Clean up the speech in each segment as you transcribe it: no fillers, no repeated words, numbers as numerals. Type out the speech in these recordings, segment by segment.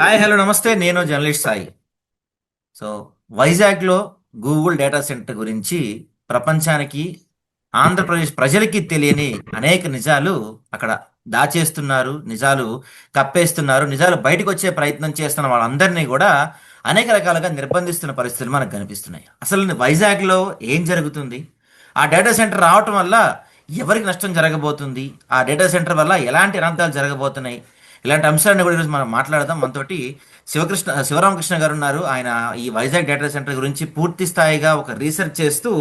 Hi hello నమస్తే. నేను journalist Sai. So వైజాగ్లో గూగుల్ డేటా సెంటర్ గురించి ప్రపంచానికి, ఆంధ్రప్రదేశ్ ప్రజలకి తెలియని అనేక నిజాలు అక్కడ దాచేస్తున్నారు. నిజాలు కప్పేస్తున్నారు. నిజాలు బయటకు వచ్చే ప్రయత్నం చేస్తున్న వాళ్ళందరినీ కూడా అనేక రకాలుగా నిర్బంధిస్తున్న పరిస్థితులు మనకు కనిపిస్తున్నాయి. అసలు వైజాగ్లో ఏం జరుగుతుంది? ఆ డేటా సెంటర్ రావటం వల్ల ఎవరికి నష్టం జరగబోతుంది? ఆ డేటా సెంటర్ వల్ల ఎలాంటి అనంతాలు జరగబోతున్నాయి? ఇలాంటి అంశాలను కూడా ఈరోజు మనం మాట్లాడదాం. మనతోటి శివరామకృష్ణ గారు ఉన్నారు. ఆయన ఈ వైజాగ్ డేటా సెంటర్ గురించి పూర్తి స్థాయిగా ఒక రీసెర్చ్ చేస్తూ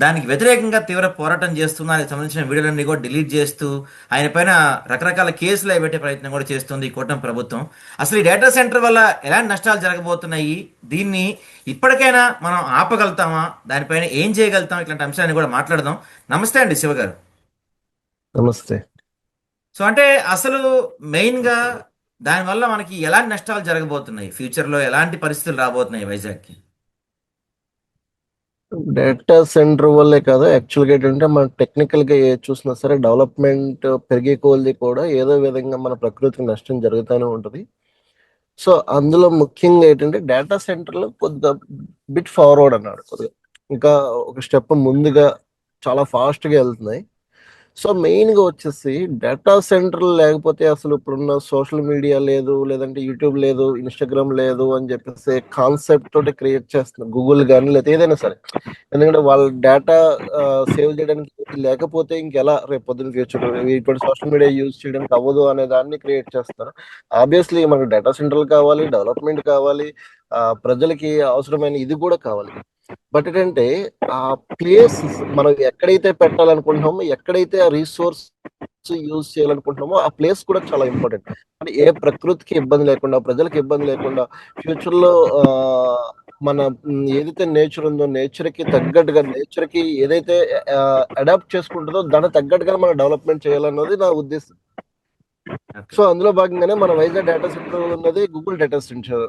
దానికి వ్యతిరేకంగా తీవ్ర పోరాటం చేస్తూ దానికి సంబంధించిన వీడియోలన్నీ కూడా డిలీట్ చేస్తూ ఆయన పైన రకరకాల కేసులు పెట్టే ప్రయత్నం కూడా చేస్తుంది ఈ కూటమి ప్రభుత్వం. అసలు ఈ డేటా సెంటర్ వల్ల ఎలాంటి నష్టాలు జరగబోతున్నాయి, దీన్ని ఇప్పటికైనా మనం ఆపగలుగుతామా, దానిపైన ఏం చేయగలుగుతాం, ఇట్లాంటి అంశాన్ని కూడా మాట్లాడదాం. నమస్తే అండి శివ గారు. నమస్తే. సో అంటే అసలు మెయిన్గా దానివల్ల మనకి ఎలాంటి నష్టాలు జరగబోతున్నాయి, ఫ్యూచర్లో ఎలాంటి పరిస్థితులు రాబోతున్నాయి వైజాగ్కి? డేటా సెంటర్ వల్లే కాదు, యాక్చువల్గా ఏంటంటే మనం టెక్నికల్గా ఏ చూసినా సరే డెవలప్మెంట్ పెరిగే కొలది కూడా ఏదో విధంగా మన ప్రకృతికి నష్టం జరుగుతూనే ఉంటుంది. సో అందులో ముఖ్యంగా ఏంటంటే డేటా సెంటర్లు కొద్దిగా బిట్ ఫార్వర్డ్ అన్నాడు, కొద్దిగా ఇంకా ఒక స్టెప్ ముందుగా చాలా ఫాస్ట్గా వెళ్తున్నాయి. సో మెయిన్గా వచ్చేసి డేటా సెంటర్ లేకపోతే అసలు ఇప్పుడున్న సోషల్ మీడియా లేదు, లేదంటే యూట్యూబ్ లేదు, ఇన్స్టాగ్రామ్ లేదు అని చెప్పేసి కాన్సెప్ట్ తోటి క్రియేట్ చేస్తున్నారు గూగుల్ కానీ లేదా ఏదైనా సరే. ఎందుకంటే వాళ్ళ డేటా సేవ్ చేయడానికి లేకపోతే ఇంకెలా రేపు పొద్దున్న ఫ్యూచర్ ఇప్పుడు సోషల్ మీడియా యూజ్ చేయడానికి అవ్వదు అనే దాన్ని క్రియేట్ చేస్తారు. ఆబ్వియస్లీ మనకు డేటా సెంటర్లు కావాలి, డెవలప్మెంట్ కావాలి, ప్రజలకి అవసరమైన ఇది కూడా కావాలి. బట్ ఏంటంటే ఆ ప్లేస్ మనం ఎక్కడైతే పెట్టాలనుకుంటున్నామో, ఎక్కడైతే ఆ రిసోర్స్ యూజ్ చేయాలనుకుంటున్నామో ఆ ప్లేస్ కూడా చాలా ఇంపార్టెంట్. అంటే ఏ ప్రకృతికి ఇబ్బంది లేకుండా, ప్రజలకు ఇబ్బంది లేకుండా ఫ్యూచర్ లో మన ఏదైతే నేచర్ ఉందో నేచర్ కి తగ్గట్టుగా, నేచర్ కి ఏదైతే అడాప్ట్ చేసుకుంటుందో దానికి తగ్గట్టుగా మనం డెవలప్మెంట్ చేయాలన్నది నా ఉద్దేశం. ఓకే. సో అందులో భాగంగానే మన వైజాగ్ డేటా సెంటర్ ఉన్నది Google data centre.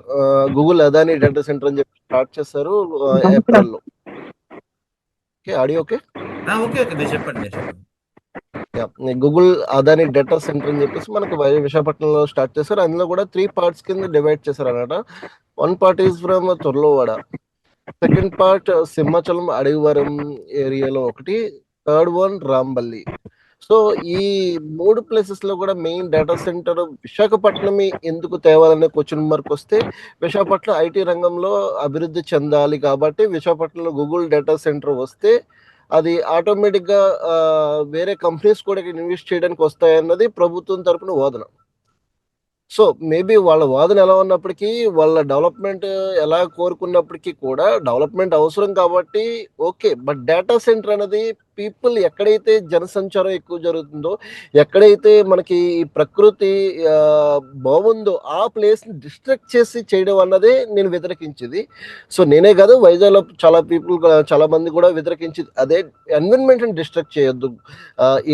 Google Adani data centre అని చెప్పి స్టార్ట్ చేశారు ఏప్రిల్లో. Okay, audio okay. Okay okay, మీరు చెప్పండి, మీరు చెప్పండి. గూగుల్ అదాని డేటా సెంటర్ అని చెప్పేసి మనకి విశాఖపట్నంలో స్టార్ట్ చేశారు. అందులో కూడా 3 పార్ట్స్ కింద డివైడ్ చేశారు అనమాట. 1 part is from Torlovada, second part Simhachalam Adavivaram ఏరియాలో ఒకటి, థర్డ్ వన్ రాంబల్లి. సో ఈ 3 ప్లేసెస్ లో కూడా మెయిన్ డేటా సెంటర్ విశాఖపట్నం ఎందుకు తేవాలనే క్వశ్చన్ మార్క్ వస్తే, విశాఖపట్నం ఐటీ రంగంలో అభివృద్ధి చెందాలి కాబట్టి విశాఖపట్నంలో గూగుల్ డేటా సెంటర్ వస్తే అది ఆటోమేటిక్ గా వేరే కంపెనీస్ కూడా ఇన్వెస్ట్ చేయడానికి వస్తాయన్నది ప్రభుత్వం తరపున వాదన. సో మేబీ వాళ్ళ వాదన ఎలా ఉన్నప్పటికీ, వాళ్ళ డెవలప్మెంట్ ఎలా కోరుకున్నప్పటికీ కూడా డెవలప్మెంట్ అవసరం కాబట్టి ఓకే. బట్ డేటా సెంటర్ అనేది పీపుల్ ఎక్కడైతే జనసంచారం ఎక్కువ జరుగుతుందో, ఎక్కడైతే మనకి ఈ ప్రకృతి ఆ, బాగుందో ఆ ప్లేస్ ని డిస్ట్రక్ట్ చేసి చేయడం అన్నదే నేను వ్యతిరేకించేది. సో నేనే కాదు, వైజాగ్లో చాలా పీపుల్, చాలా మంది కూడా వ్యతిరేకించింది అదే. ఎన్విరాన్మెంట్ ని డిస్ట్రక్ట్ చేయొద్దు.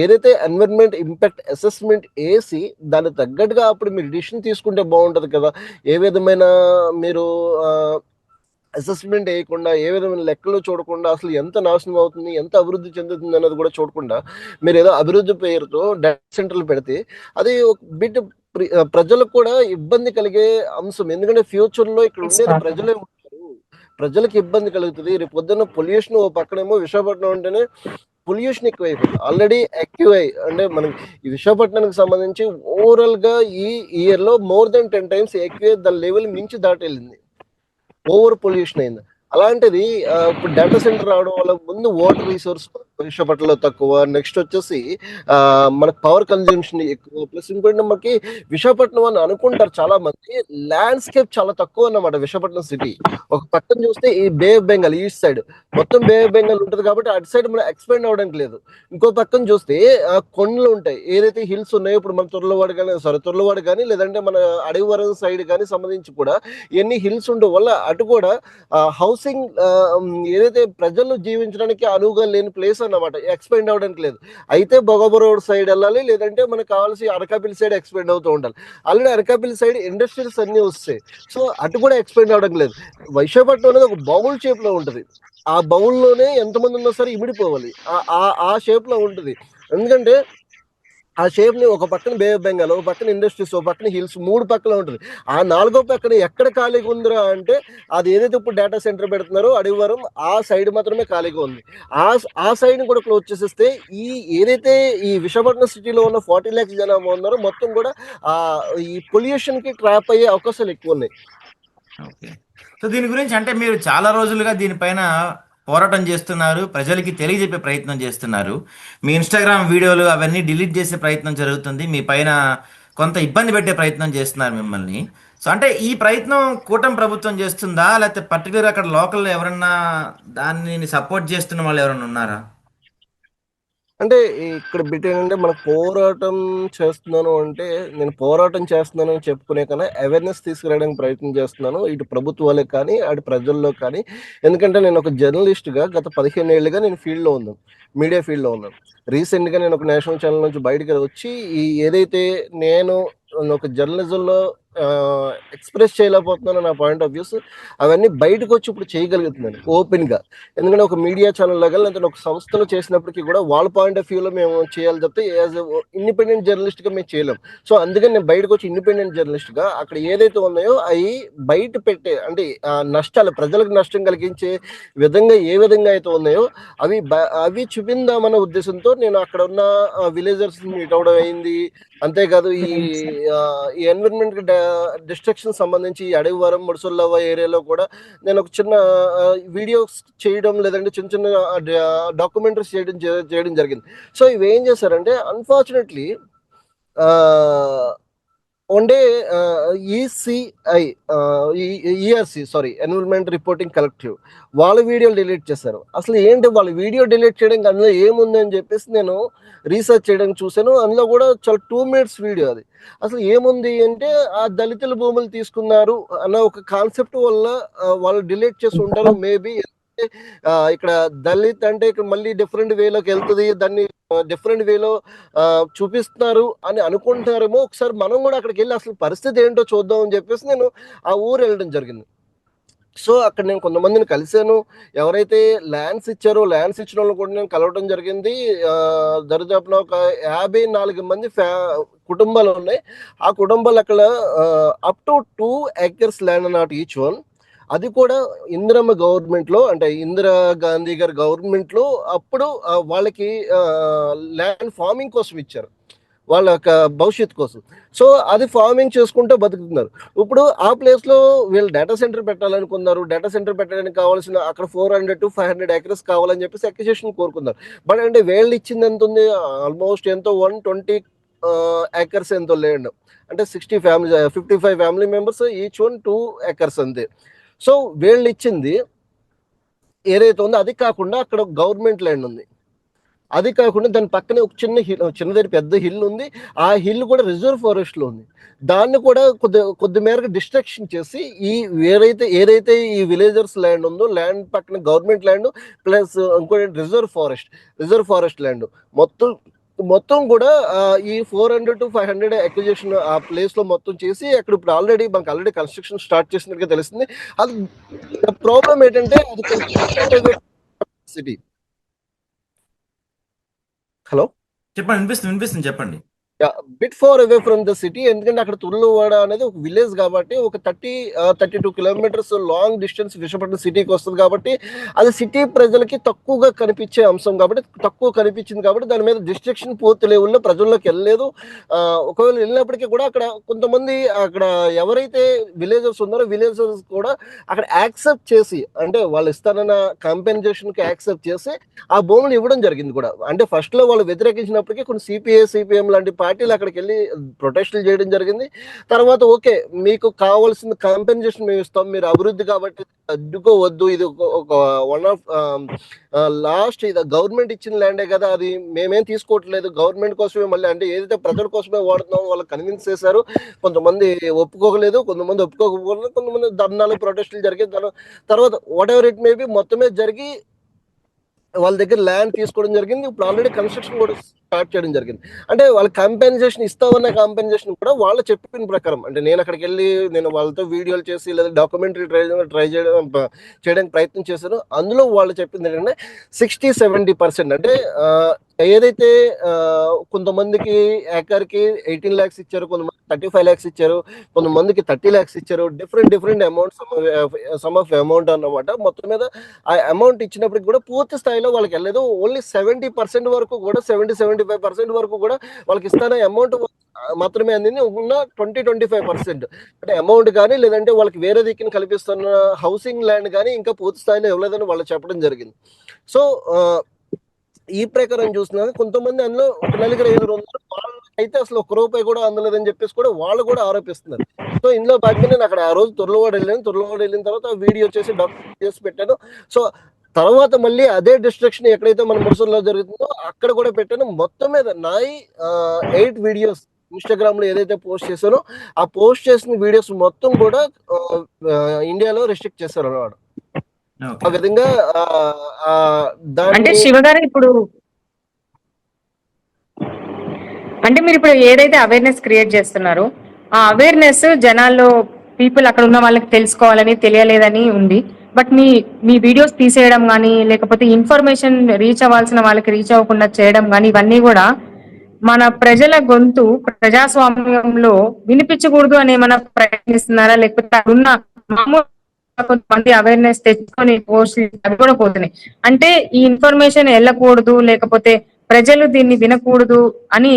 ఏదైతే ఎన్విరాన్మెంట్ ఇంపాక్ట్ అసెస్మెంట్ వేసి దానికి తగ్గట్టుగా అప్పుడు మీరు డిసిషన్ తీసుకుంటే బాగుంటది కదా. ఏ విధమైన మీరు అసెస్మెంట్ వేయకుండా, ఏ విధమైన లెక్కలు చూడకుండా, అసలు ఎంత నాశనం అవుతుంది, ఎంత అభివృద్ధి చెందుతుంది అన్నది కూడా చూడకుండా మీరు ఏదో అభివృద్ధి పేరుతో డేటా సెంటర్లు పెడితే అది ఒక బిట్ ప్రజలకు కూడా ఇబ్బంది కలిగే అంశం. ఎందుకంటే ఫ్యూచర్ లో ఇక్కడ ఉండేది ప్రజలే ఉంటారు, ప్రజలకు ఇబ్బంది కలుగుతుంది. రేపు పొద్దున్న పొల్యూషన్ ఓ పక్కనేమో విశాఖపట్నం అంటేనే పొల్యూషన్ ఎక్కువైపోయింది ఆల్రెడీ. ఎక్కువై అంటే మనకి ఈ విశాఖపట్నానికి సంబంధించి ఓవరాల్ గా ఈ ఇయర్ లో మోర్ దెన్ 10 టైమ్స్ ఎక్కువే, దాని లెవెల్ మించి దాటెళ్ళింది, ఓవర్ పొల్యూషన్ అయింది. అలాంటిది ఇప్పుడు డేటా సెంటర్ రావడం వల్ల ముందు వాటర్ రిసోర్స్ విశాఖపట్నంలో తక్కువ, నెక్స్ట్ వచ్చేసి మనకు పవర్ కన్జంప్షన్ ఎక్కువ, ప్లస్ ఇంకోటి మనకి విశాఖపట్నం అని అనుకుంటారు చాలా మంది, ల్యాండ్స్కేప్ చాలా తక్కువ అన్నమాట విశాఖపట్నం సిటీ. ఒక పక్కన చూస్తే ఈ బే ఆఫ్ బెంగాల్ ఈస్ట్ సైడ్ మొత్తం బే ఆఫ్ బెంగాల్ ఉంటుంది కాబట్టి అటు సైడ్ మనం ఎక్స్పెండ్ అవడానికి లేదు. ఇంకో పక్కన చూస్తే కొండలు ఉంటాయి, ఏదైతే హిల్స్ ఉన్నాయో ఇప్పుడు మన తొర్లవాడు కానీ లేదంటే మన అడవివరం సైడ్ కానీ సంబంధించి కూడా ఎన్ని హిల్స్ ఉండడం వల్ల అటు కూడా హౌసింగ్ ఏదైతే ప్రజలు జీవించడానికి అనువుగా లేని ప్లేస్ అన్నమాట, ఎక్స్పెండ్ అవడానికి లేదు. అయితే బొగబ రోడ్ సైడ్ వెళ్ళాలి, లేదంటే మనకు కావాల్సి అనకాపల్లి సైడ్ ఎక్స్పెండ్ అవుతూ ఉండాలి. ఆల్రెడీ అనకాపల్లి సైడ్ ఇండస్ట్రీస్ అన్ని వస్తాయి, సో అటు కూడా ఎక్స్పెండ్ అవడానికి లేదు. వైశాఖపట్నం అనేది ఒక బౌల్ షేప్ లో ఉంటుంది, ఆ బౌల్లోనే ఎంతమంది ఉన్నా సరే ఇమిడిపోవాలి, ఆ షేప్ లో ఉంటుంది. ఎందుకంటే ఆ షేప్ ని ఒక పక్కన బే ఆఫ్ బెంగాల్, ఒక పక్కన ఇండస్ట్రీస్, ఒక పక్కన హిల్స్, 3 పక్కల ఉంటుంది. ఆ 4గో పక్కన ఎక్కడ ఖాళీగా ఉందిరా అంటే అది ఏదైతే ఇప్పుడు డేటా సెంటర్ పెడుతున్నారో అడవివరం ఆ సైడ్ మాత్రమే ఖాళీగా ఉంది. ఆ సైడ్ కూడా క్లోజ్ చేసేస్తే ఈ ఏదైతే ఈ విశాఖపట్నం సిటీలో ఉన్న 40 lakhs జనాభా ఉన్నారో మొత్తం కూడా ఆ ఈ పొల్యూషన్ కి ట్రాప్ అయ్యే అవకాశాలు ఎక్కువ ఉన్నాయి. ఓకే. సో దీని గురించి అంటే మీరు చాలా రోజులుగా దీనిపైన పోరాటం చేస్తున్నారు. ప్రజలకి తెలియజెప్పే ప్రయత్నం చేస్తున్నారు. మీ ఇన్‌స్టాగ్రామ్ వీడియోలు అవన్నీ డిలీట్ చేసే ప్రయత్నం జరుగుతుంది. మీ పైన కొంత ఇబ్బంది పెట్టే ప్రయత్నం చేస్తున్నారు మిమ్మల్ని. సో అంటే ఈ ప్రయత్నం కూటమి ప్రభుత్వం చేస్తుందా? లేకపోతే పర్టికులర్ అక్కడ లోకల్‌లో ఎవరన్నా దాన్ని సపోర్ట్ చేస్తున్న వాళ్ళు ఎవరైనా ఉన్నారా? అంటే ఇక్కడ బిట్ ఏంటంటే మన పోరాటం చేస్తున్నాను అంటే నేను పోరాటం చేస్తున్నాను అని చెప్పుకునే కన్నా అవేర్నెస్ తీసుకురావడానికి ప్రయత్నం చేస్తున్నాను ఇటు ప్రభుత్వాలకు కానీ అటు ప్రజల్లో కానీ. ఎందుకంటే నేను ఒక జర్నలిస్ట్గా గత 15 ఏళ్ళుగా నేను ఫీల్డ్లో ఉన్నాను, మీడియా ఫీల్డ్లో ఉన్నాను. రీసెంట్గా నేను ఒక నేషనల్ ఛానల్ నుంచి బయటకు వచ్చి ఈ ఏదైతే నేను ఒక జర్నలిజంలో ఎక్స్ప్రెస్ చేయలేకపోతున్నాను నా పాయింట్ ఆఫ్ వ్యూస్ అవన్నీ బయటకు వచ్చి ఇప్పుడు చేయగలుగుతున్నాను ఓపెన్గా. ఎందుకంటే ఒక మీడియా ఛానల్ లాగా లేదంటే ఒక సంస్థలో చేసినప్పటికీ కూడా వాళ్ళ పాయింట్ ఆఫ్ వ్యూలో మేము చేయాలి తప్పితే యాజ్ ఇండిపెండెంట్ జర్నలిస్ట్గా మేము చేయలేం. సో అందుకని నేను బయటకు వచ్చి ఇండిపెండెంట్ జర్నలిస్ట్గా అక్కడ ఏదైతే ఉన్నాయో అవి బయట పెట్టే అంటే నష్టాలు ప్రజలకు నష్టం కలిగించే విధంగా ఏ విధంగా అయితే ఉన్నాయో అవి చూపిందామన్న ఉద్దేశంతో నేను అక్కడ ఉన్న విలేజర్స్ మీట్ అవడం అయింది. అంతేకాదు ఈ ఎన్విరాన్మెంట్ డిస్ట్రక్షన్ సంబంధించి ఈ అడవివరం ముడుసుల్లవ ఏరియాలో కూడా నేను ఒక చిన్న వీడియోస్ చేయడం లేదంటే చిన్న చిన్న డాక్యుమెంటరీస్ చేయడం జరిగింది. సో ఇవి ఏం చేశారంటే unfortunately one day ECI ERC sorry environment reporting collective వాళ్ళ వీడియోలు డిలీట్ చేశారు. అసలు ఏంటి వాళ్ళ వీడియో డిలీట్ చేయడానికి అందులో ఏముంది అని చెప్పేసి నేను రీసెర్చ్ చేయడానికి చూశాను. అందులో కూడా చాలా 2 minutes వీడియో అది. అసలు ఏముంది అంటే ఆ దళితుల భూములు తీసుకున్నారు అన్న ఒక కాన్సెప్ట్ వల్ల వాళ్ళు డిలీట్ చేసి ఉంటారు మేబీ. ఇక్కడ దళిత్ అంటే ఇక్కడ మళ్ళీ డిఫరెంట్ వేలోకి వెళ్తుంది, దాన్ని డిఫరెంట్ వేలో చూపిస్తున్నారు అని అనుకుంటున్నారేమో. ఒకసారి మనం కూడా అక్కడికి వెళ్ళి అసలు పరిస్థితి ఏంటో చూద్దాం అని చెప్పేసి నేను ఆ ఊరు వెళ్ళడం జరిగింది. సో అక్కడ నేను కొంతమందిని కలిశాను. ఎవరైతే ల్యాండ్స్ ఇచ్చారో ల్యాండ్స్ ఇచ్చిన వాళ్ళు కూడా నేను కలవడం జరిగింది. దరిదాపున ఒక 54 మంది కుటుంబాలు ఉన్నాయి. ఆ కుటుంబాలు అక్కడ up to 2 acres land not each one. అది కూడా ఇందిరమ్మ గవర్నమెంట్లో అంటే ఇందిరా గాంధీ గారి గవర్నమెంట్లో అప్పుడు వాళ్ళకి ల్యాండ్ ఫార్మింగ్ కోసం ఇచ్చారు, వాళ్ళ యొక్క భవిష్యత్తు కోసం. సో అది ఫార్మింగ్ చేసుకుంటూ బతుకుతున్నారు. ఇప్పుడు ఆ ప్లేస్లో వీళ్ళు డేటా సెంటర్ పెట్టాలనుకున్నారు. డేటా సెంటర్ పెట్టడానికి కావాల్సిన అక్కడ 400 to 500 acres కావాలని చెప్పేసి అక్విజిషన్ కోరుకున్నారు. బట్ అంటే వీళ్ళు ఇచ్చింది ఎంత ఉంది, ఆల్మోస్ట్ ఎంతో 120 acres ఎంతో ల్యాండ్. అంటే 55 family members each one 2 acres అంతే. సో వీళ్ళు ఇచ్చింది ఏదైతే ఉందో అది కాకుండా అక్కడ గవర్నమెంట్ ల్యాండ్ ఉంది. అది కాకుండా దాని పక్కనే ఒక చిన్నది పెద్ద హిల్ ఉంది. ఆ హిల్ కూడా రిజర్వ్ ఫారెస్ట్ లో ఉంది. దాన్ని కూడా కొద్ది మేరకు డిస్ట్రక్షన్ చేసి ఏదైతే ఈ విలేజర్స్ ల్యాండ్ ఉందో ల్యాండ్ పక్కన గవర్నమెంట్ ల్యాండ్ ప్లస్ ఇంకోటి రిజర్వ్ ఫారెస్ట్ ల్యాండ్ మొత్తం కూడా ఈ 400 to 500 అక్విజిషన్ ఆ ప్లేస్ లో మొత్తం చేసి అక్కడ ఇప్పుడు మనకు ఆల్రెడీ కన్స్ట్రక్షన్ స్టార్ట్ చేసినట్టుగా తెలుస్తుంది. అది ప్రాబ్లం ఏంటంటే అది సిటీ. హలో, చెప్పండి, వినిపిస్తుంది చెప్పండి. Bit far away from the city. ఎందుకంటే అక్కడ తుళ్ళువాడ అనేది ఒక విలేజ్ కాబట్టి ఒక 32 kilometers లాంగ్ డిస్టెన్స్ విశాఖపట్నం సిటీకి వస్తుంది కాబట్టి అది సిటీ ప్రజలకి తక్కువగా కనిపించే అంశం కాబట్టి తక్కువ కనిపించింది కాబట్టి దాని మీద డిస్ట్రక్షన్ పూర్తి లెవెల్లో ప్రజల్లోకి వెళ్ళలేదు. ఒకవేళ వెళ్ళినప్పటికీ కూడా అక్కడ కొంతమంది అక్కడ ఎవరైతే విలేజర్స్ ఉన్నారో విలేజర్స్ కూడా అక్కడ యాక్సెప్ట్ చేసి అంటే వాళ్ళు ఇస్తానన్న కాంపెన్సేషన్కి యాక్సెప్ట్ చేసి ఆ భూములు ఇవ్వడం జరిగింది కూడా. అంటే ఫస్ట్ లో వాళ్ళు వ్యతిరేకించినప్పటికీ కొన్ని సిపిఎం లాంటి పార్టీలు అక్కడికి వెళ్ళి ప్రొటెస్టులు చేయడం జరిగింది. తర్వాత ఓకే మీకు కావాల్సిన కాంపెన్సేషన్ మేము ఇస్తాం, మీరు అభివృద్ధి కాబట్టి అడ్డుకోవద్దు, ఇది ఒక వన్ ఆఫ్ లాస్ట్ ఇది గవర్నమెంట్ ఇచ్చిన ల్యాండే కదా, అది మేమేం తీసుకోవట్లేదు గవర్నమెంట్ కోసమే మళ్ళీ అంటే ఏదైతే ప్రజల కోసమే వాడుతున్నామో వాళ్ళకి కన్విన్స్ చేశారు. కొంతమంది ఒప్పుకోలేదు, కొంతమంది ధర్నాలు ప్రొటెస్టులు జరిగి తర్వాత వాట్ ఎవర్ ఇట్ మేబీ మొత్తమే జరిగి వాళ్ళ దగ్గర ల్యాండ్ తీసుకోవడం జరిగింది. ఇప్పుడు ఆల్రెడీ కన్స్ట్రక్షన్ కూడా స్టార్ట్ చేయడం జరిగింది. అంటే వాళ్ళ కాంపెన్సేషన్ ఇస్తామన్న కాంపెన్సేషన్ కూడా వాళ్ళు చెప్పిన ప్రకారం, అంటే నేను అక్కడికి వెళ్ళి నేను వాళ్ళతో వీడియోలు చేసి లేదా డాక్యుమెంటరీ ట్రై చేయడం చేయడానికి ప్రయత్నం చేశాను. అందులో వాళ్ళు చెప్పింది ఏంటంటే 60-70%. అంటే ఏదైతే కొంతమందికి ఏకర్కి 18 lakhs ఇచ్చారు, కొంతమంది 35 lakhs ఇచ్చారు, కొంతమందికి 30 lakhs ఇచ్చారు. Different amount, some of amount అన్నమాట. మొత్తం మీద ఆ అమౌంట్ ఇచ్చినప్పటికి కూడా పూర్తి స్థాయిలో వాళ్ళకి వెళ్ళలేదు. ఓన్లీ 70% వరకు కూడా, 70-75% వరకు కూడా వాళ్ళకి ఇస్తానే అమౌంట్ మాత్రమే అందింది. ఉన్న 20-25% అంటే అమౌంట్ కానీ లేదంటే వాళ్ళకి వేరే దిక్కుని కల్పిస్తున్న హౌసింగ్ ల్యాండ్ కానీ ఇంకా పూర్తి స్థాయిలో ఇవ్వలేదని వాళ్ళు చెప్పడం జరిగింది. సో ఈ ప్రకారం చూసినా కొంతమంది అందులో ఒక నలుగురు 5 ఉన్నారు, వాళ్ళకైతే అసలు ఒక్క రూపాయి కూడా అందలేదని చెప్పేసి కూడా వాళ్ళు కూడా ఆరోపిస్తున్నారు. సో ఇందులో భాగంగా నేను అక్కడ ఆ రోజు తుర్లవాడ వెళ్ళిన తర్వాత ఆ వీడియో చేసి డాక్యుమెంట్ చేసి పెట్టాను. సో తర్వాత మళ్ళీ అదే డిస్ట్రక్షన్ ఎక్కడైతే మన మురుసూరులో జరుగుతుందో అక్కడ కూడా పెట్టాను. మొత్తం మీద నాయి 8 వీడియోస్ ఇన్స్టాగ్రామ్ లో ఏదైతే పోస్ట్ చేశానో ఆ పోస్ట్ చేసిన వీడియోస్ మొత్తం కూడా ఇండియాలో రెస్ట్రిక్ట్ చేశారు అన్నమాట. ఆ ఓకే విధంగా అంటే దాన్ని శివగారు ఇప్పుడు అంటే మీరు ఇప్పుడు ఏదైతే అవేర్నెస్ క్రియేట్ చేస్తున్నారో ఆ అవేర్నెస్ జనాల్లో పీపుల్ అక్కడ ఉన్న వాళ్ళకి తెలుసుకోవాలని తెలియలేదని ఉంది. బట్ మీ మీ వీడియోస్ తీసేయడం కానీ లేకపోతే ఇన్ఫర్మేషన్ రీచ్ అవ్వాల్సిన వాళ్ళకి రీచ్ అవ్వకుండా చేయడం కానీ ఇవన్నీ కూడా మన ప్రజల గొంతు ప్రజాస్వామ్యంలో వినిపించకూడదు అని ఏమైనా ప్రయత్నిస్తున్నారా, లేకపోతే అక్కడున్న మామూలు కొంతమంది అవేర్నెస్ తెచ్చుకొని పోస్ట్ అవి కూడా పోతున్నాయి. అంటే ఈ ఇన్ఫర్మేషన్ వెళ్ళకూడదు లేకపోతే ప్రజలు దీన్ని వినకూడదు అని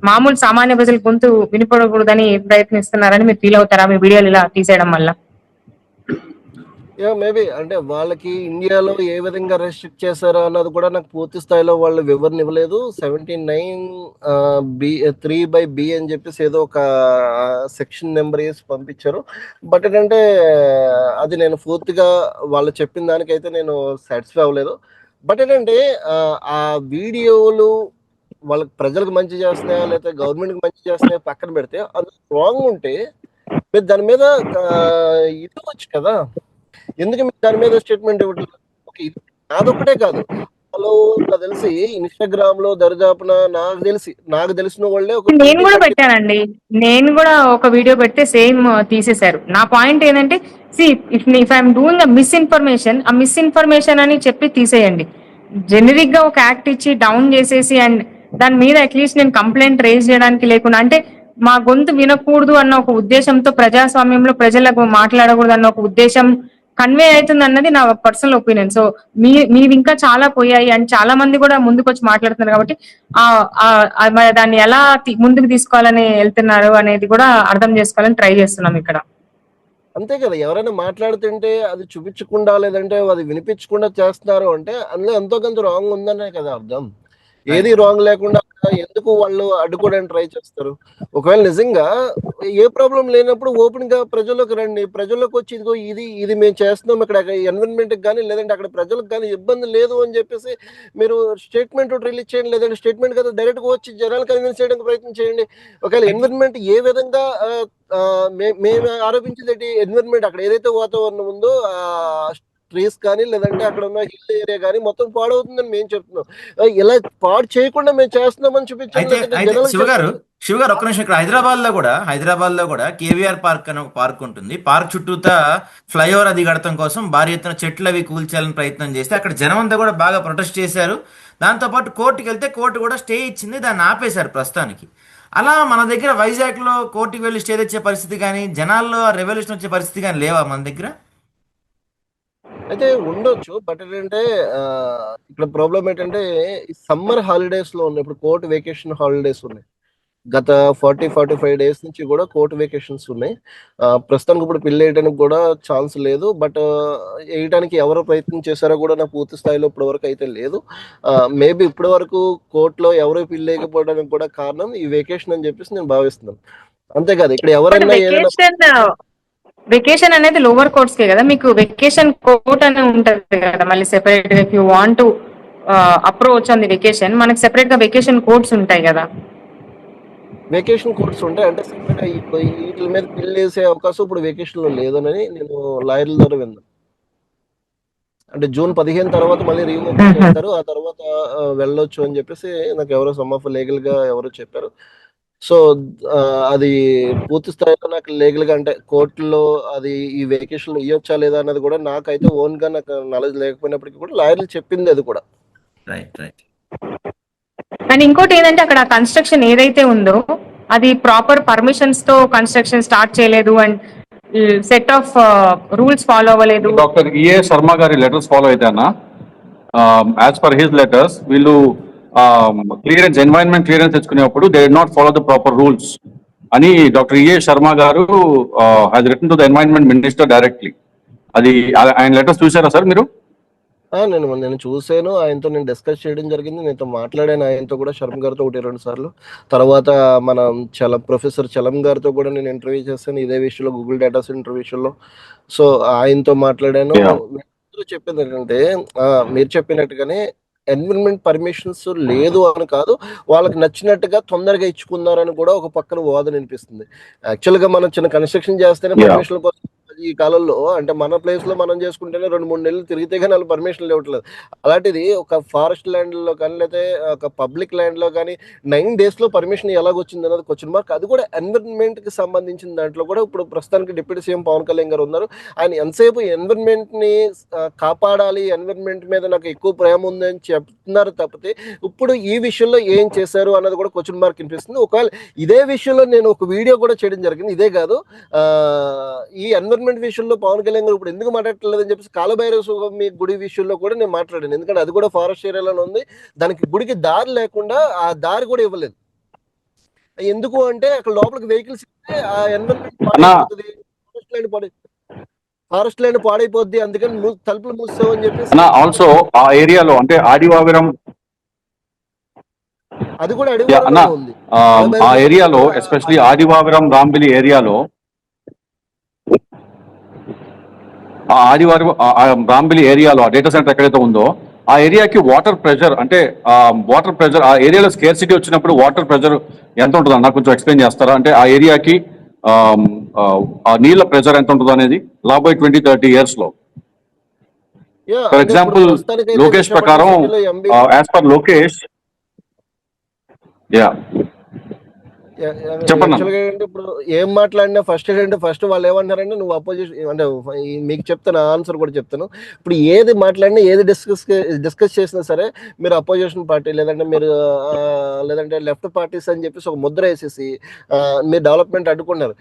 మామూలు సామాన్య ప్రజల గొంతు వినపడకూడదని ప్రయత్నిస్తున్నారని మీరు ఫీల్ అవుతారా మీ వీడియోలు ఇలా తీసేయడం వల్ల? మేబీ అంటే వాళ్ళకి ఇండియాలో ఏ విధంగా రెస్ట్రిక్ట్ చేశారో అన్నది కూడా నాకు పూర్తి స్థాయిలో వాళ్ళు వివరణ ఇవ్వలేదు. 79(3)(b) అని చెప్పేసి ఏదో ఒక సెక్షన్ నెంబర్ వేసి పంపించారు. బట్ ఏంటంటే అది నేను పూర్తిగా వాళ్ళు చెప్పిన దానికైతే నేను సాటిస్ఫై అవ్వలేదు. బట్ ఏంటంటే ఆ వీడియోలు వాళ్ళకి ప్రజలకు మంచి చేస్తున్నాయా లేకపోతే గవర్నమెంట్కి మంచి చేస్తున్నాయా పక్కన పెడితే అది రాంగ్ ఉంటే మీరు దాని మీద ఇవ్వచ్చు కదా. ఎందుకు మీరు దాని మీద స్టేట్మెంట్ ఇవ్వట్లేదు? ఓకే, నాదొక్కటే కాదు, వాళ్ళు నాకు తెలిసి ఇన్స్టాగ్రామ్ లో దరిదాపున నాకు తెలిసిన వాళ్ళే ఒక నేను కూడా 20-30 పెట్టానండి. నేను కూడా ఒక వీడియో పెడితే సేమ్ తీసేశారు. నా పాయింట్ ఏంటంటే if I'm doing a misinformation, ఆ మిస్ఇన్ఫర్మేషన్ అని చెప్పి తీసేయండి. జెనరిక్ గా ఒక యాక్ట్ ఇచ్చి డౌన్ చేసేసి అండ్ దాని మీద అట్లీస్ట్ నేను కంప్లైంట్ రేజ్ చేయడానికి లేకుండా, అంటే మా గొంతు వినకూడదు అన్న ఒక ఉద్దేశంతో ప్రజాస్వామ్యంలో ప్రజలకు మాట్లాడకూడదు అన్న ఒక ఉద్దేశం కన్వే అవుతుంది అన్నది నా పర్సనల్ ఒపీనియన్. సో మీవి ఇంకా చాలా పోయాయి అండ్ చాలా మంది కూడా ముందుకు వచ్చి మాట్లాడుతున్నారు కాబట్టి మరి దాన్ని ఎలా ముందుకు తీసుకోవాలని వెళ్తున్నారు అనేది కూడా అర్థం చేసుకోవాలని ట్రై చేస్తున్నాం ఇక్కడ. అంతే కదా, ఎవరైనా మాట్లాడుతుంటే అది చూపించకుండా లేదంటే అది వినిపించకుండా చేస్తున్నారు అంటే అందులో ఎంతో కొంత రాంగ్ ఉందనే కదా అర్థం. ఏది రాంగ్ లేకుండా ఎందుకు వాళ్ళు అడ్డుకోవడానికి ట్రై చేస్తారు? ఒకవేళ నిజంగా ఏ ప్రాబ్లం లేనప్పుడు ఓపెన్ గా ప్రజల్లోకి రండి, ప్రజల్లోకి వచ్చి ఇదిగో ఇది మేము చేస్తున్నాం, ఇక్కడ ఎన్విరాన్మెంట్ కానీ లేదంటే అక్కడ ప్రజలకు కానీ ఇబ్బంది లేదు అని చెప్పేసి మీరు స్టేట్మెంట్ రిలీజ్ చేయండి. లేదంటే స్టేట్మెంట్ కదా డైరెక్ట్ గా వచ్చి జనాలు కన్విన్స్ చేయడానికి ప్రయత్నం చేయండి. ఒకవేళ ఎన్విరాన్మెంట్ ఏ విధంగా మేము ఆరోపించేది ఎన్విరాన్మెంట్ అక్కడ ఏదైతే వాతావరణం ఉందో ట్రీస్ కానీ లేదంటే అక్కడ ఉన్న హిల్ ఏరియా కానీ మొత్తం పాడవుతుందని మేము చెప్తున్నాం. ఇలా పాడు చేయకుండా మేము చేస్తున్నామని చూపించండి. శివగారు ఒక్క నిమిషం, ఇక్కడ హైదరాబాద్ లో కూడా కేవీఆర్ పార్క్ అనే ఒక పార్క్ ఉంటుంది. పార్క్ చుట్టూతా ఫ్లైఓవర్ అది కడతం కోసం భారీ ఎత్తున చెట్లు అవి కూల్చాలని ప్రయత్నం చేస్తే అక్కడ జనం అంతా కూడా బాగా ప్రొటెస్ట్ చేశారు. దాంతోపాటు కోర్టుకి వెళ్తే కోర్టు కూడా స్టే ఇచ్చింది, దాన్ని ఆపేశారు ప్రస్తుతానికి. అలా మన దగ్గర వైజాగ్ లో కోర్టుకి వెళ్ళి స్టే తెచ్చే పరిస్థితి కానీ జనాల్లో రెవల్యూషన్ వచ్చే పరిస్థితి కానీ లేవా మన దగ్గర? అయితే ఉండొచ్చు. బట్ ఏంటంటే ఇక్కడ ప్రాబ్లం ఏంటంటే సమ్మర్ హాలిడేస్ లో ఉన్నాయి. ఇప్పుడు కోర్టు వెకేషన్ హాలిడేస్ ఉన్నాయి. గత 40-45 డేస్ నుంచి కూడా కోర్టు వెకేషన్స్ ఉన్నాయి. ప్రస్తుతానికి ఇప్పుడు పెళ్లి వేయడానికి కూడా ఛాన్స్ లేదు. బట్ వేయడానికి ఎవరు ప్రయత్నం చేశారో కూడా నాకు పూర్తి స్థాయిలో ఇప్పటి వరకు అయితే లేదు. మేబీ ఇప్పటి వరకు కోర్టులో ఎవరు పెళ్లి వేయకపోవడానికి కూడా కారణం ఈ వెకేషన్ అని చెప్పేసి నేను భావిస్తున్నాను. అంతేకాదు ఇక్కడ ఎవరైనా ఏదైనా వెకేషన్ అనేది లోవర్ కోర్ట్స్ కే కదా, మీకు వెకేషన్ కోర్ట్ అని ఉంటది కదా మళ్ళీ separate. If you want to approach on the vacation మనకి సెపరేట్ గా వెకేషన్ కోర్ట్స్ ఉంటాయి కదా. వెకేషన్ కోర్ట్స్ ఉంటాయి అంటే వీటి మీద పిల్లి వేసే అవకాశం ఇప్పుడు వెకేషన్ లో లేదనని నేను లాయర్ల ద్వారా విన్నాను. అంటే జూన్ 15 తర్వాత మళ్ళీ రీఓపెన్ చేస్తారు, ఆ తర్వాత వెళ్ళొచ్చు అని చెప్పేసి నాకు ఎవరో సమ్ ఆఫ్ లీగల్ గా ఎవరో చెప్పారు. సో అది పూర్తి స్థాయిలో నాకు లీగల్ గా అంటే కోర్టులో అది ఈ వెకేషన్ ఇవ్వచ్చా లేదా అన్నది కూడా నాకైతే ఓన్ గా నాకు నాలెడ్జ్ లేకపోయినప్పటికీ కూడా లాయర్లు చెప్పింది అది కూడా. రైట్. అండ్ ఇంకోటి ఏంటంటే అక్కడ కన్స్ట్రక్షన్ ఏదైతే ఉందో అది ప్రాపర్ పర్మిషన్స్ తో కన్స్ట్రక్షన్ స్టార్ట్ చేయలేదు and set of rules follow అవ్వలేదు. డాక్టర్ ఈఏ శర్మ గారి లెటర్స్ ఫాలో అయితే అన్న, యాజ్ పర్ హిస్ లెటర్స్ వీళ్ళు క్లియరెన్స్, ఎన్వైరన్మెంట్ క్లియరెన్స్ తెచ్చుకునేప్పుడు they did not follow the proper rules అని డాక్టర్ ఈఏ శర్మ గారు has written to the environment minister directly. అది ఆయన లెటర్స్ చూసారా సార్ మీరు? నేను చూసాను, ఆయనతో నేను డిస్కస్ చేయడం జరిగింది, నేనుతో మాట్లాడాను ఆయనతో కూడా, శర్మ గారితో 1-2 సార్లు. తర్వాత మన ప్రొఫెసర్ చలం గారితో కూడా నేను ఇంటర్వ్యూ చేశాను ఇదే విషయంలో, గూగుల్ డేటా సెంటర్ విషయంలో. సో ఆయనతో మాట్లాడాను. చెప్పింది ఏంటంటే మీరు చెప్పినట్టుగానే ఎన్విరాన్మెంట్ పర్మిషన్స్ లేదు అని కాదు, వాళ్ళకి నచ్చినట్టుగా తొందరగా ఇచ్చుకున్నారని కూడా ఒక పక్కన వాదన వినిపిస్తుంది. యాక్చువల్ గా మనం చిన్న కన్స్ట్రక్షన్ చేస్తేనే పర్మిషన్ కోసం ఈ కాలంలో, అంటే మన ప్లేస్ లో మనం చేసుకుంటేనే 2-3 నెలలు తిరిగితే కానీ వాళ్ళు పర్మిషన్లు ఇవ్వట్లేదు. అలాంటిది ఒక ఫారెస్ట్ ల్యాండ్ లో కానీ లేకపోతే ఒక పబ్లిక్ ల్యాండ్ లో కానీ 9 days లో పర్మిషన్ ఎలాగొచ్చింది అన్నది క్వశ్చన్ మార్క్. అది కూడా ఎన్విరాన్మెంట్ కి సంబంధించిన దాంట్లో కూడా ఇప్పుడు ప్రస్తుతానికి డిప్యూటీ సీఎం పవన్ కళ్యాణ్ గారు ఉన్నారు. ఆయన ఎంతసేపు ఎన్విరాన్మెంట్ ని కాపాడాలి, ఎన్విరాన్మెంట్ మీద నాకు ఎక్కువ ప్రేమ ఉంది అని చెప్తున్నారు తప్పితే ఇప్పుడు ఈ విషయంలో ఏం చేశారు అన్నది కూడా క్వశ్చన్ మార్క్ వినిపిస్తుంది. ఒకవేళ ఇదే విషయంలో నేను ఒక వీడియో కూడా చేయడం జరిగింది, ఇదే కాదు ఈ ఎన్విరాన్మెంట్ విషయంలో పవన్ కళ్యాణ్ గారు ఇప్పుడు ఎందుకు మాట్లాడట్లేదు అని చెప్పేసి కాలభైరవ స్వామి గుడి విషయంలో కూడా నేను మాట్లాడాను. ఎందుకంటే అది కూడా ఫారెస్ట్ ఏరియాలో ఉంది, దానికి గుడికి దారి లేకుండా ఆ దారి కూడా ఇవ్వలేదు. ఎందుకు అంటే అక్కడ లోపలికి వెహికల్స్ ఆ ఎన్విరాన్మెంట్ పాడైపోతుంది, ఫారెస్ట్ ల్యాండ్ పాడైపోద్ది, అందుకని తలుపులు మూస్తామని చెప్పేసి. ఆల్సో ఆ ఏరియాలో అంటే ఆదివారం, అది కూడా అడిగి ఉంది ఆ ఏరియాలో ఎస్పెషల్లీ ఆదివారం రాంబిలి ఏరియాలో, రాంబిలి ఏరియాలో ఆ డేటా సెంటర్ ఎక్కడైతే ఉందో ఆ ఏరియాకి వాటర్ ప్రెషర్, అంటే వాటర్ ప్రెషర్ ఆ ఏరియాలో స్కేర్సిటీ వచ్చినప్పుడు వాటర్ ప్రెషర్ ఎంత ఉంటుందో నాకు కొంచెం ఎక్స్ప్లెయిన్ చేస్తారా? అంటే ఆ ఏరియాకి ఆ నీళ్ళ ప్రెషర్ ఎంత ఉంటుందో అనేది రాబోయే 20-30 years లో. ఫర్ ఎగ్జాంపుల్ లోకేష్ ప్రకారం, యాజ్ పర్ లోకేష్, ఇప్పుడు ఏం మాట్లాడినా ఫస్ట్ వాళ్ళు ఏమన్నారంటే నువ్వు అపోజిషన్ అంటే మీకు చెప్తాను ఆన్సర్ కూడా చెప్తాను. ఇప్పుడు ఏది మాట్లాడినా ఏది డిస్కస్ చేసినా సరే మీరు అపోజిషన్ పార్టీ లేదంటే లెఫ్ట్ పార్టీస్ అని చెప్పేసి ఒక ముద్ర వేసేసి మీరు డెవలప్మెంట్ అడ్డుకున్నారు.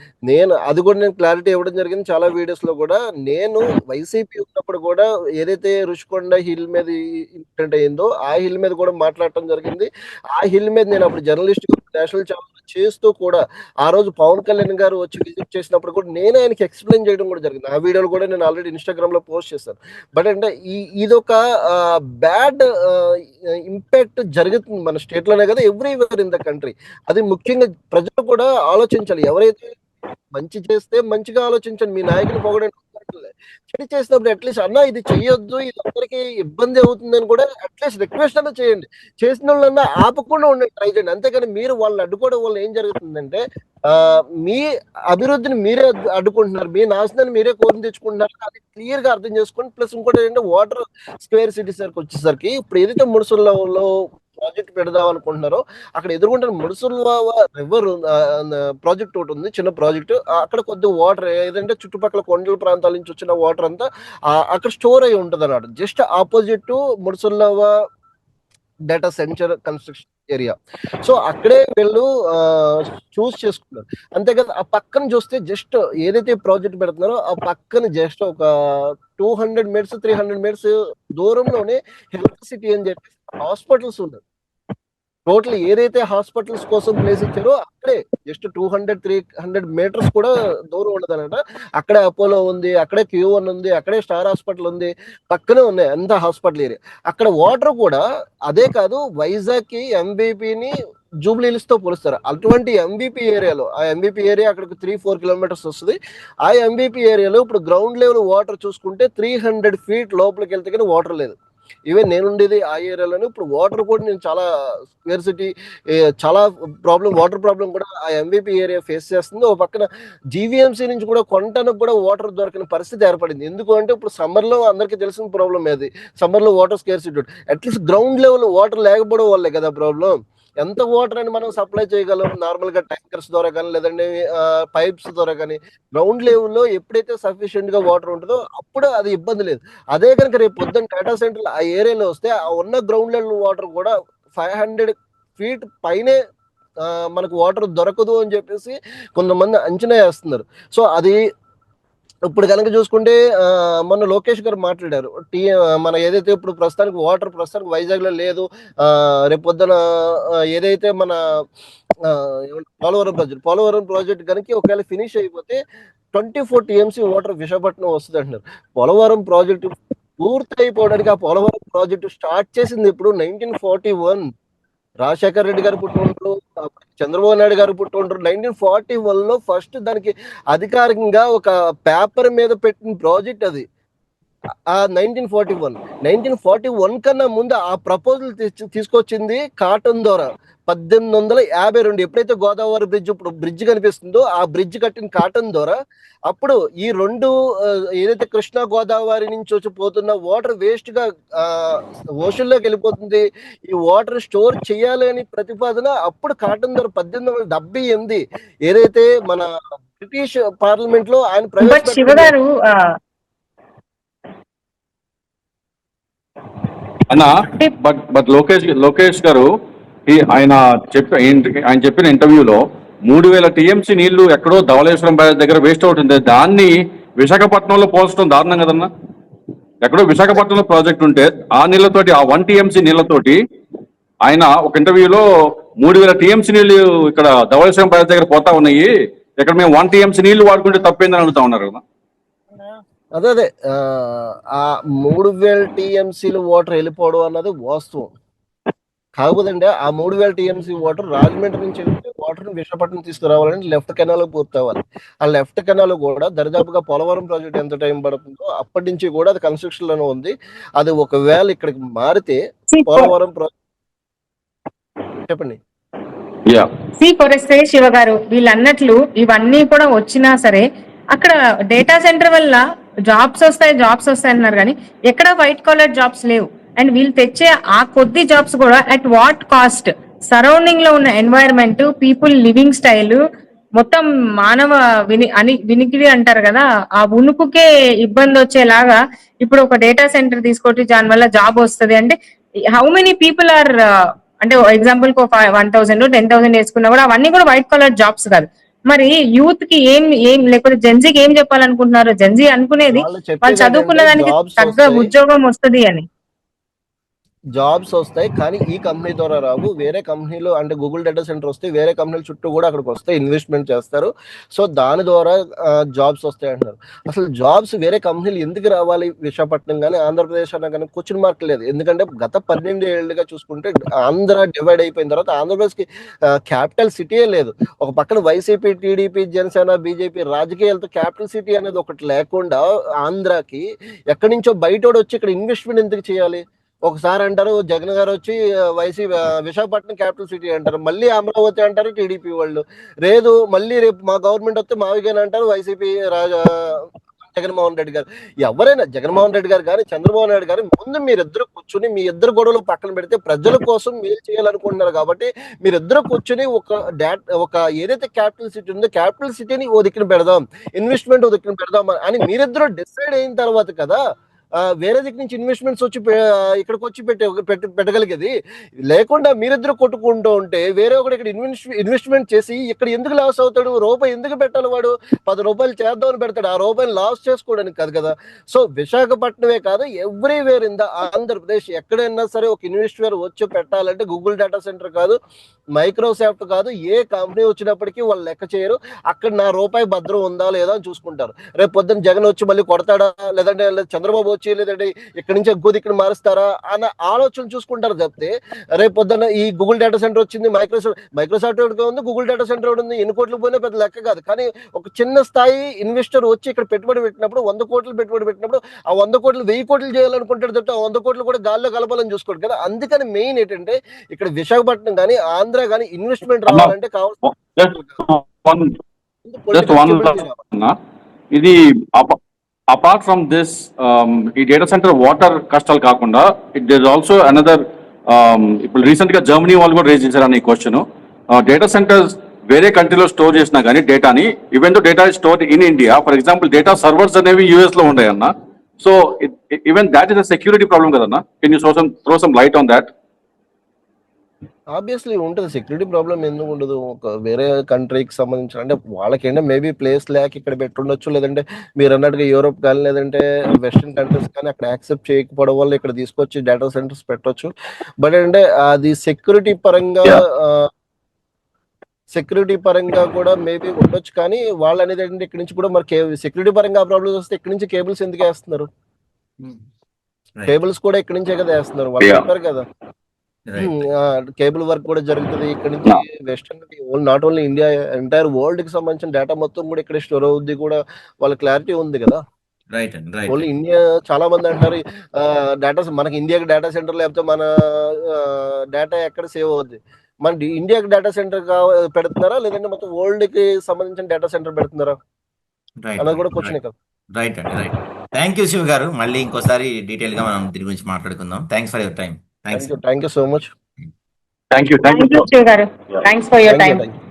అది కూడా నేను క్లారిటీ ఇవ్వడం జరిగింది చాలా వీడియోస్ లో కూడా. నేను వైసీపీ ఉన్నప్పుడు కూడా ఏదైతే రుషికొండ హిల్ మీద ఇన్సిడెంట్ అయిందో ఆ హిల్ మీద కూడా మాట్లాడటం జరిగింది. ఆ హిల్ మీద నేను అప్పుడు జర్నలిస్ట్ నేషనల్ ఛానల్ చేస్తూ కూడా ఆ రోజు పవన్ కళ్యాణ్ గారు వచ్చి విజిట్ చేసినప్పుడు కూడా నేను ఆయనకి ఎక్స్ప్లెయిన్ చేయడం కూడా జరిగింది. ఆ వీడియోలు కూడా నేను ఆల్రెడీ ఇన్స్టాగ్రామ్ లో పోస్ట్ చేశాను. బట్ అంటే ఇదొక బ్యాడ్ ఇంపాక్ట్ జరుగుతుంది మన స్టేట్ లోనే కదా, ఎవ్రీవేర్ ఇన్ ద కంట్రీ. అది ముఖ్యంగా ప్రజలు కూడా ఆలోచించాలి. ఎవరైతే మంచి చేస్తే మంచిగా ఆలోచించండి, మీ నాయకుని పొగడండి. చెడు చేసినప్పుడు అట్లీస్ట్ అన్న ఇది చెయ్యొద్దు, ఇది అందరికి ఇబ్బంది అవుతుందని కూడా అట్లీస్ట్ రిక్వెస్ట్ అన్నా చేయండి. చేసిన వాళ్ళన్నా ఆపకుండా ఉండండి, ట్రై చేయండి. అంతేకాని మీరు వాళ్ళని అడ్డుకోవడం వల్ల ఏం జరుగుతుందంటే మీ అభివృద్ధిని మీరే అడ్డుకుంటున్నారు, మీ నాశనాన్ని మీరే కోరి తెచ్చుకుంటున్నారు. అది క్లియర్ గా అర్థం చేసుకోండి. ప్లస్ ఇంకోటి ఏంటంటే వాటర్ స్క్వేర్ సిటీ సరికి వచ్చేసరికి ఇప్పుడు ఏదైతే ముడుసుల్లో ప్రాజెక్ట్ పెడదాం అనుకుంటున్నారో అక్కడ ఎదుర్కొంటున్న ముడుసుల రివర్ ప్రాజెక్ట్ ఒకటి ఉంది, చిన్న ప్రాజెక్ట్. అక్కడ కొద్ది వాటర్ ఏదంటే చుట్టుపక్కల కొండల ప్రాంతాల నుంచి వచ్చిన వాటర్ అంతా అక్కడ స్టోర్ అయి ఉంటుంది అన్నమాట. Just opposite Mudasarlova data centre construction area. So అక్కడే వీళ్ళు చూస్ చేసుకున్నారు. అంతేకాదు ఆ పక్కన చూస్తే జస్ట్ ఏదైతే ప్రాజెక్ట్ పెడుతున్నారో ఆ పక్కన జస్ట్ ఒక 200 meters 300 meters దూరంలోనే హెల్త్ సిటీ అని చెప్పి హాస్పిటల్స్ ఉన్నాయి. టోటల్ ఏదైతే హాస్పిటల్స్ కోసం ప్లేస్ ఇచ్చారో అక్కడే జస్ట్ 200-300 meters కూడా దూరం ఉండదన్నమాట. అక్కడే అపోలో ఉంది, అక్కడే Q1 ఉంది, అక్కడే స్టార్ హాస్పిటల్ ఉంది, పక్కనే ఉన్నాయి అంత హాస్పిటల్ ఏరియా. అక్కడ వాటర్ కూడా అదే కాదు, వైజాగ్ కి ఎంబీపీని జూబ్లీ హిల్స్ తో పోలుస్తారు. అటువంటి ఎంబీపీ ఏరియాలో, ఆ ఎంబీపీ ఏరియా అక్కడికి 3-4 kilometers వస్తుంది. ఆ ఎంబీపీ ఏరియాలో ఇప్పుడు గ్రౌండ్ లెవెల్ వాటర్ చూసుకుంటే 300 feet లోపలికి వెళ్తే కానీ వాటర్ లేదు. ఈవెన్ నేను ఉండేది ఆ ఏరియాలోనే. ఇప్పుడు వాటర్ కూడా నేను చాలా స్క్వేర్ చాలా వాటర్ ప్రాబ్లం కూడా ఆ ఎంవిపి ఏరియా ఫేస్ చేస్తుంది. ఒక పక్కన జీవీఎంసీ నుంచి కూడా కొనడానికి కూడా వాటర్ దొరకని పరిస్థితి ఏర్పడింది. ఎందుకు అంటే ఇప్పుడు సమ్మర్ లో అందరికీ తెలిసిన ప్రాబ్లం అది. సమ్మర్ లో water scarcity, at least ground level water లేకపోవడం వల్లే కదా ప్రాబ్లం. ఎంత వాటర్ అని మనం సప్లై చేయగలం నార్మల్ గా ట్యాంకర్స్ ద్వారా కానీ, లేదంటే పైప్స్ ద్వారా కానీ. గ్రౌండ్ లెవెల్లో ఎప్పుడైతే సఫిషియెంట్ గా వాటర్ ఉంటుందో అప్పుడు అది ఇబ్బంది లేదు. అదే కనుక రేపు పొద్దున్న డేటా సెంటర్ ఆ ఏరియాలో వస్తే ఆ ఉన్న గ్రౌండ్ లెవెల్ వాటర్ కూడా 500 feet పైనే మనకు వాటర్ దొరకదు అని చెప్పేసి కొంతమంది అంచనా వేస్తున్నారు. సో అది ఇప్పుడు కనుక చూసుకుంటే మొన్న లోకేష్ గారు మాట్లాడారు, మన ఏదైతే ఇప్పుడు ప్రస్తుతానికి వాటర్ వైజాగ్ లో లేదు, రేపు పొద్దున ఏదైతే మన పోలవరం ప్రాజెక్ట్ కనుక ఒకవేళ ఫినిష్ అయిపోతే 24 TMC వాటర్ విశాఖపట్నం వస్తుంది అంటున్నారు. పోలవరం ప్రాజెక్టు పూర్తి అయిపోవడానికి, ఆ పోలవరం ప్రాజెక్టు స్టార్ట్ చేసింది ఇప్పుడు 1941. రాజశేఖర్ రెడ్డి గారు పుట్టిండ్రు, చంద్రబాబు నాయుడు గారు పుట్టిండ్రు. 1941 లో ఫస్ట్ దానికి అధికారికంగా ఒక పేపర్ మీద పెట్టిన ప్రాజెక్ట్ అది. ఆ 1941 కన్నా ముందు ఆ ప్రపోజల్ తీసుకొచ్చింది కాటన్ ద్వారా 1852. ఎప్పుడైతే గోదావరి బ్రిడ్జ్, ఇప్పుడు బ్రిడ్జ్ కనిపిస్తుందో ఆ బ్రిడ్జ్ కట్టిన కాటన్ ద్వారా. అప్పుడు ఈ రెండు ఏదైతే కృష్ణా గోదావరి నుంచి వచ్చి పోతున్న వాటర్ వేస్ట్ గా ఓషన్ లోకి వెళ్ళిపోతుంది, ఈ వాటర్ స్టోర్ చేయాలి అని ప్రతిపాదన అప్పుడు కాటన్ ద్వారా 1878 ఏదైతే మన బ్రిటిష్ పార్లమెంట్ లో ఆయన బట్ శివ గారు అన్నా, బట్ లోకేష్ గారు ఆయన చెప్పిన ఇంటర్వ్యూలో 3000 TMC నీళ్లు ఎక్కడో ధవళేశ్వరం బ్యారేజ్ దగ్గర వేస్ట్ అవుతుంది, దాన్ని విశాఖపట్నంలో పోల్చడం దారుణం కదన్నా. ఎక్కడో విశాఖపట్నంలో ప్రాజెక్ట్ ఉంటే ఆ నీళ్లతోటి, ఆ 1 TMC నీళ్లతోటి ఆయన ఒక ఇంటర్వ్యూలో 3000 TMC నీళ్లు ఇక్కడ ధవళేశ్వరం బ్యారేజ్ దగ్గర పోతా ఉన్నాయి, ఇక్కడ మేము 1 TMC నీళ్లు వాడుకుంటే తప్పేందని అడుగుతా ఉన్నారు కదా. అదే ఆ 3000 TMCలు వాటర్ వెళ్ళిపోవడం అన్నది వాస్తవం. కాకపోతే ఆ 3000 TMC వాటర్ రాజమండ్రి నుంచి వెళ్తే వాటర్ విశాఖపట్నం తీసుకురావాలంటే లెఫ్ట్ కెనాల్ పూర్తి అవ్వాలి. ఆ లెఫ్ట్ కెనాల్ కూడా దరిదాపుగా పోలవరం ప్రాజెక్ట్ ఎంత టైం పడుతుందో అప్పటి నుంచి కూడా అది కన్స్ట్రక్షన్ లోనే ఉంది. అది ఒకవేళ ఇక్కడికి మారితే పోలవరం చెప్పండి. శివ గారు వీళ్ళు అన్నట్లు ఇవన్నీ కూడా వచ్చినా సరే అక్కడ డేటా సెంటర్ వల్ల జాబ్స్ వస్తాయి అన్నారు కానీ ఎక్కడ వైట్ కాలర్ జాబ్స్ లేవు. అండ్ వీళ్ళు తెచ్చే ఆ కొద్ది జాబ్స్ కూడా అట్ వాట్ కాస్ట్? సరౌండింగ్ లో ఉన్న ఎన్వైరన్మెంట్, పీపుల్ లివింగ్ స్టైల్, మొత్తం మానవ వినికిడి అంటారు కదా, ఆ ఉనుకుకే ఇబ్బంది వచ్చేలాగా ఇప్పుడు ఒక డేటా సెంటర్ తీసుకొచ్చి దాని వల్ల జాబ్ వస్తుంది అంటే హౌ మెనీ పీపుల్ ఆర్, అంటే ఎగ్జాంపుల్ 1000 10,000 వేసుకున్నా కూడా అవన్నీ కూడా వైట్ కాలర్ జాబ్స్ కాదు. మరి యూత్ కి ఏం లేకపోతే జెన్జీకి ఏం చెప్పాలనుకుంటున్నారు? జెన్జీ అనుకునేది వాళ్ళు చదువుకున్న దానికి తగ్గ ఉద్యోగం వస్తుంది అని. జాబ్స్ వస్తాయి కానీ ఈ కంపెనీ ద్వారా రావు, వేరే కంపెనీలు అంటే గూగుల్ డేటా సెంటర్ వస్తే వేరే కంపెనీల చుట్టూ కూడా అక్కడికి వస్తే ఇన్వెస్ట్మెంట్ చేస్తారు. సో దాని ద్వారా జాబ్స్ వస్తాయి అంటున్నారు. అసలు జాబ్స్ వేరే కంపెనీలు ఎందుకు రావాలి విశాఖపట్నం కానీ ఆంధ్రప్రదేశ్ అన్నా కానీ క్వశ్చన్ మార్క్ లేదు. ఎందుకంటే గత 12 ఏళ్ళుగా చూసుకుంటే ఆంధ్ర డివైడ్ అయిపోయిన తర్వాత ఆంధ్రప్రదేశ్కి క్యాపిటల్ సిటీయే లేదు. ఒక పక్కన వైసీపీ, టీడీపీ, జనసేన, బీజేపీ రాజకీయాలతో క్యాపిటల్ సిటీ అనేది ఒకటి లేకుండా ఆంధ్రాకి ఎక్కడి నుంచో బయటోడు వచ్చి ఇక్కడ ఇన్వెస్ట్మెంట్ ఎందుకు చేయాలి? ఒకసారి అంటారు జగన్ గారు వచ్చి విశాఖపట్నం క్యాపిటల్ సిటీ అంటారు, మళ్ళీ అమరావతి అంటారు టీడీపీ వాళ్ళు, లేదు మళ్ళీ రేపు మా గవర్నమెంట్ వస్తే మావిగానే అంటారు వైసీపీ జగన్మోహన్ రెడ్డి గారు. ఎవరైనా జగన్మోహన్ రెడ్డి గారు కానీ చంద్రబాబు నాయుడు గారు ముందు మీరిద్దరు కూర్చుని మీ ఇద్దరు గొడవలు పక్కన పెడితే ప్రజల కోసం మీరు చేయాలనుకుంటున్నారు కాబట్టి మీరిద్దరు కూర్చుని ఒక ఏదైతే క్యాపిటల్ సిటీ ఉందో క్యాపిటల్ సిటీని ఓ దిక్కున పెడదాం, ఇన్వెస్ట్మెంట్ ఓ దిక్కున పెడదాం అని మీరిద్దరు డిసైడ్ అయిన తర్వాత కదా వేరే దిక్కు నుంచి ఇన్వెస్ట్మెంట్స్ వచ్చి ఇక్కడికి వచ్చి పెట్టగలిగేది. లేకుండా మీరిద్దరు కొట్టుకుంటూ ఉంటే వేరే ఒకటి ఇక్కడ ఇన్వెస్ట్మెంట్ చేసి ఇక్కడ ఎందుకు లాస్ అవుతాడు? రూపాయి ఎందుకు పెట్టాలి? వాడు 10 రూపాయలు చేద్దామని పెడతాడు, ఆ రూపాయలు లాస్ చేసుకోవడానికి కాదు కదా. సో విశాఖపట్నమే కాదు, ఎవ్రీవేర్ ఇన్ ద ఆంధ్రప్రదేశ్ ఎక్కడైనా సరే ఒక ఇన్వెస్టర్ వచ్చి పెట్టాలంటే గూగుల్ డేటా సెంటర్ కాదు, మైక్రోసాఫ్ట్ కాదు, ఏ కంపెనీ వచ్చినప్పటికీ వాళ్ళు లెక్క చేయరు. అక్కడ నా రూపాయి భద్రం ఉందా లేదా అని చూసుకుంటారు. రేపు పొద్దున్న జగన్ వచ్చి మళ్ళీ కొడతాడా, లేదంటే చంద్రబాబు వచ్చి లేదంటే ఇక్కడి నుంచి ఇంకో దిక్కుని మారుస్తారా అన్న ఆలోచన చూసుకుంటారు తప్పితే, రేపు పొద్దున్న ఈ గూగుల్ డేటా సెంటర్ వచ్చింది, మైక్రోసాఫ్ట్ ఉంది, గూగుల్ డేటా సెంటర్ ఉంది, ఎన్ని కోట్లు పోయినా పెద్ద లెక్క కాదు. కానీ ఒక చిన్న స్థాయి ఇన్వెస్టర్ వచ్చి ఇక్కడ పెట్టుబడి పెట్టినప్పుడు 100 కోట్లు పెట్టుబడి పెట్టినప్పుడు ఆ 100 కోట్లు 1000 కోట్లు చేయాలనుకుంటాడు తప్ప ఆ 100 కోట్లు కూడా గాల్లో కలపాలని చూసుకోడు కదా. అందుకని మెయిన్ ఏంటంటే ఇక్కడ విశాఖపట్నం కానీ ఆంధ్ర కానీ ఇన్వెస్ట్మెంట్ రావాలంటే Just one అన్న. ఇది అపార్ట్ ఫ్రమ్ దిస్ ఈ డేటా సెంటర్ వాటర్ కష్టాలు కాకుండా ఇట్ ఇస్ ఆల్సో అనదర్, ఇప్పుడు రీసెంట్ గా జర్మనీ వాళ్ళు కూడా రేజ్ చేశారని క్వశ్చన్. డేటా సెంటర్స్ వేరే కంట్రీలో స్టోర్ చేసినా కానీ డేటాని, even though data store in India, for example data servers అనేవి యూఎస్ లో ఉంటాయి అన్న. So even that is a security problem కదన్నా. Can you throw some light on that? Obviously ఉంటుంది, సెక్యూరిటీ ప్రాబ్లం ఎందుకు ఉండదు. ఒక వేరే కంట్రీకి సంబంధించిన అంటే వాళ్ళకేంటే మేబీ ప్లేస్ లేక ఇక్కడ పెట్టుండొచ్చు, లేదంటే మీరు అన్నట్టుగా యూరోప్ కానీ లేదంటే వెస్ట్రన్ కంట్రీస్ కానీ అక్కడ యాక్సెప్ట్ చేయకపోవడం వల్ల ఇక్కడ తీసుకొచ్చి డేటా సెంటర్స్ పెట్టొచ్చు. బట్ అంటే అది సెక్యూరిటీ పరంగా కూడా మేబీ ఉండొచ్చు. కానీ వాళ్ళు అనేది ఏంటంటే ఇక్కడ నుంచి కూడా మరి సెక్యూరిటీ పరంగా ప్రాబ్లమ్స్ వస్తే ఇక్కడ నుంచి కేబుల్స్ ఎందుకు వేస్తున్నారు? కేబుల్స్ కూడా ఇక్కడ నుంచే కదా వేస్తున్నారు, వాళ్ళు చెప్పారు కదా. కేబుల్ వర్క్ కూడా జరుగుతుంది ఇక్కడ నుంచి. Western not only India, entire world కి సంబంధించిన డేటా మొత్తం కూడా ఇక్కడ స్టోర్ అవుద్ది కూడా వాళ్ళ క్లారిటీ ఉంది కదా. ఓన్లీ ఇండియా చాలా మంది అంటారు డేటా మనకి ఇండియాకి డేటా సెంటర్ లేకపోతే మన డేటా ఎక్కడ సేవ్ అవుద్ది. మన ఇండియాకి డేటా సెంటర్ పెడుతున్నారా లేదంటే మొత్తం వరల్డ్ కి సంబంధించిన డేటా సెంటర్ పెడుతున్నారా అన్నది కూడా క్వశ్చన్ కదా. రైట్ అండి, రైట్. థ్యాంక్ యూ శివ గారు. మళ్ళీ ఇంకోసారి డీటెయిల్ గా మనం దీని గురించి మాట్లాడుకుందాం. Thanks for your time. Thank you so much. Thank you. Shiva గారు, థ్యాంక్స్ ఫర్ యువర్ టైం.